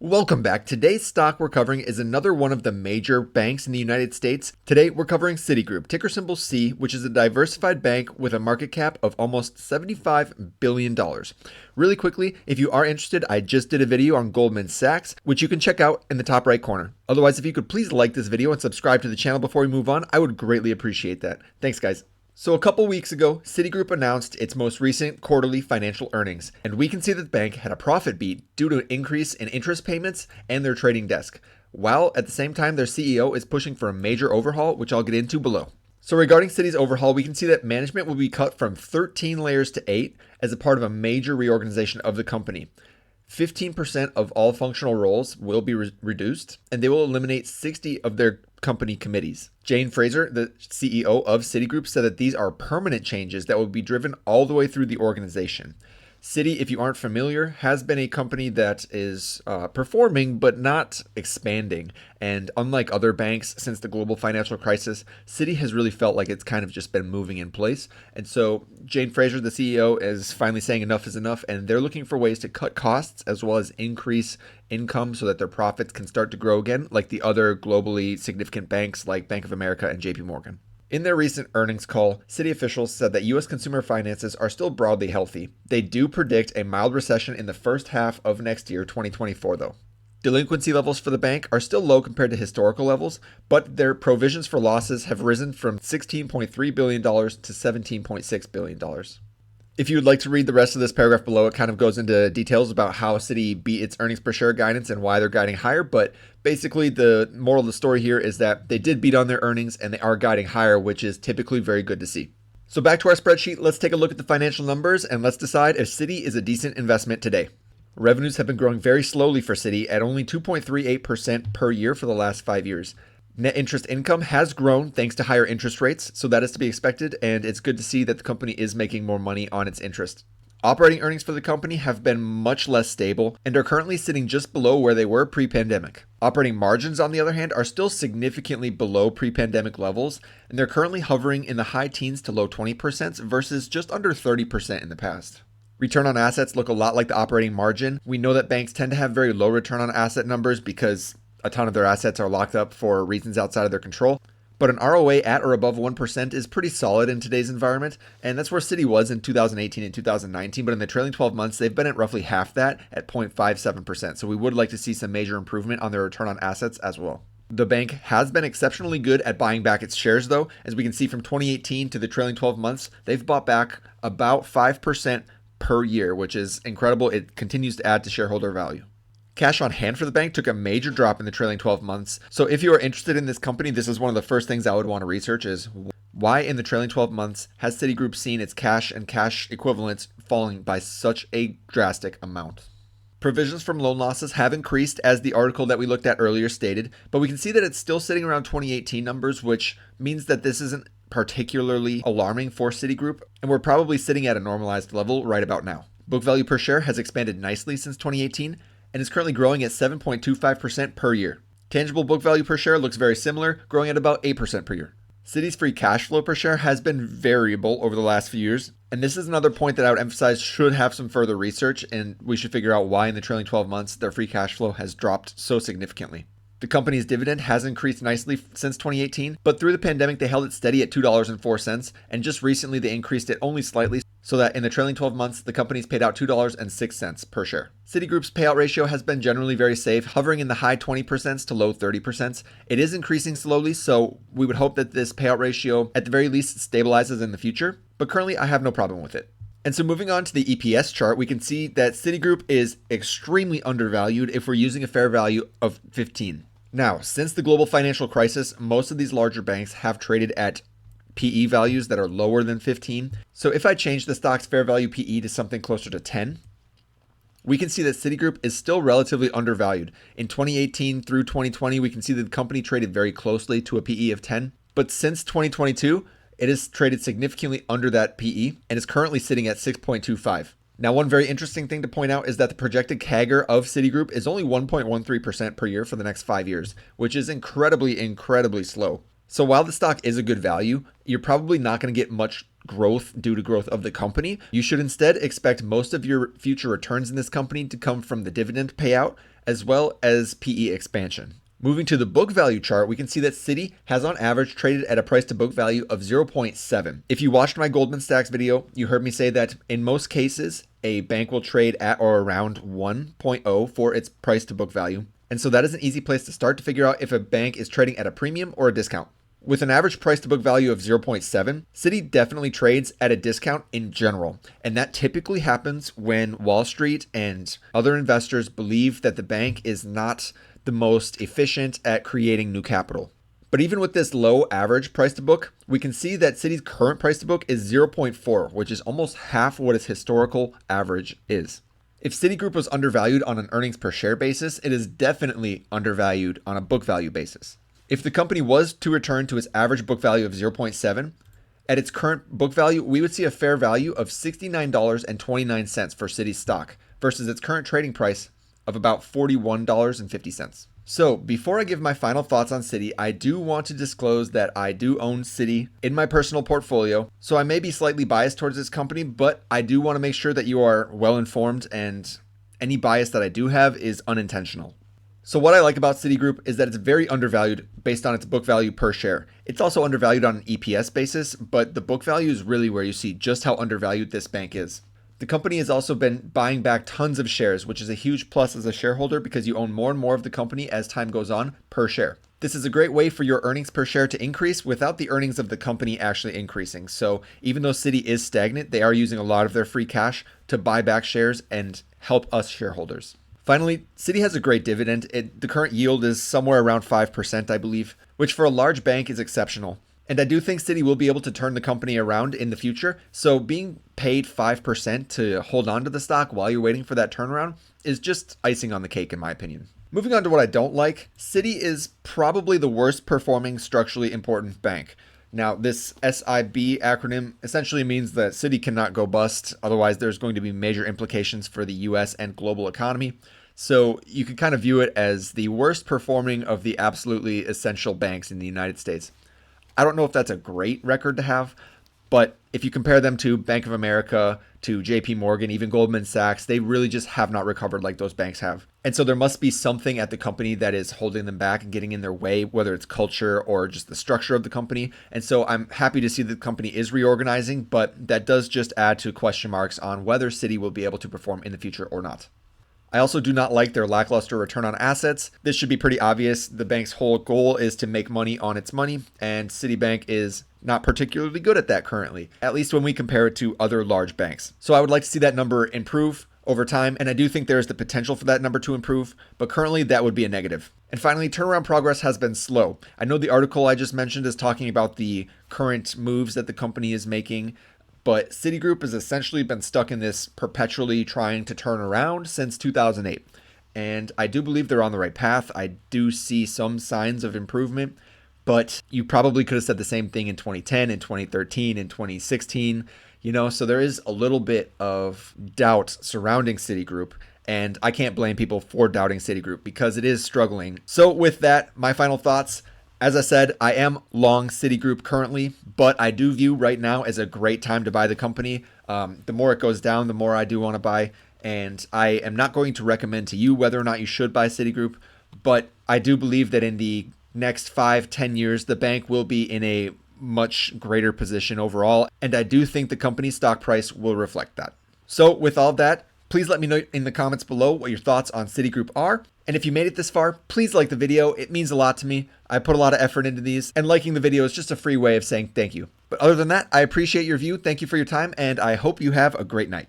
Welcome back. Today's stock we're covering is another one of the major banks in the United States. Today we're covering Citigroup, ticker symbol C, which is a diversified bank with a market cap of almost $75 billion. Really quickly, if you are interested, I just did a video on Goldman Sachs, which you can check out in the top right corner. Otherwise, if you could please like this video and subscribe to the channel before we move on, I would greatly appreciate that. Thanks, guys. So a couple weeks ago, Citigroup announced its most recent quarterly financial earnings, and we can see that the bank had a profit beat due to an increase in interest payments and their trading desk, while at the same time their CEO is pushing for a major overhaul, which I'll get into below. So regarding Citi's overhaul, we can see that management will be cut from 13 layers to 8 as a part of a major reorganization of the company. 15% of all functional roles will be reduced, and they will eliminate 60 of their company committees. Jane Fraser, the CEO of Citigroup, said that these are permanent changes that will be driven all the way through the organization. Citi, if you aren't familiar, has been a company that is performing but not expanding. And unlike other banks since the global financial crisis, Citi has really felt like it's kind of just been moving in place. And so Jane Fraser, the CEO, is finally saying enough is enough. And they're looking for ways to cut costs as well as increase income so that their profits can start to grow again, like the other globally significant banks like Bank of America and JP Morgan. In their recent earnings call, Citi officials said that U.S. consumer finances are still broadly healthy. They do predict a mild recession in the first half of next year, 2024, though. Delinquency levels for the bank are still low compared to historical levels, but their provisions for losses have risen from $16.3 billion to $17.6 billion. If you would like to read the rest of this paragraph below, it kind of goes into details about how Citi beat its earnings per share guidance and why they're guiding higher. But basically, the moral of the story here is that they did beat on their earnings and they are guiding higher, which is typically very good to see. So back to our spreadsheet, let's take a look at the financial numbers and let's decide if Citi is a decent investment today. Revenues have been growing very slowly for Citi at only 2.38% per year for the last 5 years. Net interest income has grown thanks to higher interest rates, so that is to be expected, and it's good to see that the company is making more money on its interest. Operating earnings for the company have been much less stable and are currently sitting just below where they were pre-pandemic. Operating margins, on the other hand, are still significantly below pre-pandemic levels, and they're currently hovering in the high teens to low 20% versus just under 30% in the past. Return on assets look a lot like the operating margin. We know that banks tend to have very low return on asset numbers because a ton of their assets are locked up for reasons outside of their control. But an ROA at or above 1% is pretty solid in today's environment, and that's where Citi was in 2018 and 2019, but in the trailing 12 months, they've been at roughly half that at 0.57%, so we would like to see some major improvement on their return on assets as well. The bank has been exceptionally good at buying back its shares, though. As we can see from 2018 to the trailing 12 months, they've bought back about 5% per year, which is incredible. It continues to add to shareholder value. Cash on hand for the bank took a major drop in the trailing 12 months. So if you are interested in this company, this is one of the first things I would want to research is why in the trailing 12 months has Citigroup seen its cash and cash equivalents falling by such a drastic amount. Provisions from loan losses have increased, as the article that we looked at earlier stated, but we can see that it's still sitting around 2018 numbers, which means that this isn't particularly alarming for Citigroup, and we're probably sitting at a normalized level right about now. Book value per share has expanded nicely since 2018, and is currently growing at 7.25% per year. Tangible book value per share looks very similar, growing at about 8% per year. Citi's free cash flow per share has been variable over the last few years, and this is another point that I would emphasize should have some further research, and we should figure out why in the trailing 12 months their free cash flow has dropped so significantly. The company's dividend has increased nicely since 2018, but through the pandemic they held it steady at $2.04, and just recently they increased it only slightly, so that in the trailing 12 months, the company's paid out $2.06 per share. Citigroup's payout ratio has been generally very safe, hovering in the high 20% to low 30%. It is increasing slowly, so we would hope that this payout ratio at the very least stabilizes in the future, but currently I have no problem with it. And so moving on to the EPS chart, we can see that Citigroup is extremely undervalued if we're using a fair value of 15. Now, since the global financial crisis, most of these larger banks have traded at PE values that are lower than 15. So if I change the stock's fair value PE to something closer to 10, we can see that Citigroup is still relatively undervalued. In 2018 through 2020, we can see that the company traded very closely to a PE of 10. But since 2022, it has traded significantly under that PE and is currently sitting at 6.25. Now, one very interesting thing to point out is that the projected CAGR of Citigroup is only 1.13% per year for the next 5 years, which is incredibly slow. So while the stock is a good value, you're probably not going to get much growth due to growth of the company. You should instead expect most of your future returns in this company to come from the dividend payout, as well as PE expansion. Moving to the book value chart, we can see that Citi has on average traded at a price to book value of 0.7. If you watched my Goldman Sachs video, you heard me say that in most cases, a bank will trade at or around 1.0 for its price to book value. And so that is an easy place to start to figure out if a bank is trading at a premium or a discount. With an average price to book value of 0.7, Citi definitely trades at a discount in general. And that typically happens when Wall Street and other investors believe that the bank is not the most efficient at creating new capital. But even with this low average price to book, we can see that Citi's current price to book is 0.4, which is almost half what its historical average is. If Citigroup was undervalued on an earnings per share basis, it is definitely undervalued on a book value basis. If the company was to return to its average book value of 0.7, at its current book value, we would see a fair value of $69.29 for Citi's stock versus its current trading price of about $41.50. So before I give my final thoughts on Citi, I do want to disclose that I do own Citi in my personal portfolio. So I may be slightly biased towards this company, but I do want to make sure that you are well informed and any bias that I do have is unintentional. So what I like about Citigroup is that it's very undervalued based on its book value per share. It's also undervalued on an EPS basis, but the book value is really where you see just how undervalued this bank is. The company has also been buying back tons of shares, which is a huge plus as a shareholder because you own more and more of the company as time goes on per share. This is a great way for your earnings per share to increase without the earnings of the company actually increasing. So even though Citi is stagnant, they are using a lot of their free cash to buy back shares and help us shareholders. Finally, Citi has a great dividend. The current yield is somewhere around 5%, I believe, which for a large bank is exceptional. And I do think Citi will be able to turn the company around in the future. So being paid 5% to hold on to the stock while you're waiting for that turnaround is just icing on the cake, in my opinion. Moving on to what I don't like, Citi is probably the worst performing structurally important bank. Now, this SIB acronym essentially means that Citi cannot go bust. Otherwise, there's going to be major implications for the US and global economy. So you can kind of view it as the worst performing of the absolutely essential banks in the United States. I don't know if that's a great record to have, but if you compare them to Bank of America, to JP Morgan, even Goldman Sachs, they really just have not recovered like those banks have. And so there must be something at the company that is holding them back and getting in their way, whether it's culture or just the structure of the company. And so I'm happy to see that the company is reorganizing, but that does just add to question marks on whether Citi will be able to perform in the future or not. I also do not like their lackluster return on assets. This should be pretty obvious. The bank's whole goal is to make money on its money, and Citibank is not particularly good at that currently, at least when we compare it to other large banks. So I would like to see that number improve over time, and I do think there is the potential for that number to improve, but currently that would be a negative. And finally, turnaround progress has been slow. I know the article I just mentioned is talking about the current moves that the company is making, but Citigroup has essentially been stuck in this perpetually trying to turn around since 2008. And I do believe they're on the right path. I do see some signs of improvement, but you probably could have said the same thing in 2010, in 2013, in 2016, so there is a little bit of doubt surrounding Citigroup. And I can't blame people for doubting Citigroup because it is struggling. So with that, my final thoughts. As I said, I am long Citigroup currently, but I do view right now as a great time to buy the company. The more it goes down, the more I do want to buy. And I am not going to recommend to you whether or not you should buy Citigroup, but I do believe that in the next 5-10 years, the bank will be in a much greater position overall. And I do think the company's stock price will reflect that. So with all that, please let me know in the comments below what your thoughts on Citigroup are. And if you made it this far, please like the video. It means a lot to me. I put a lot of effort into these, and liking the video is just a free way of saying thank you. But other than that, I appreciate your view. Thank you for your time, and I hope you have a great night.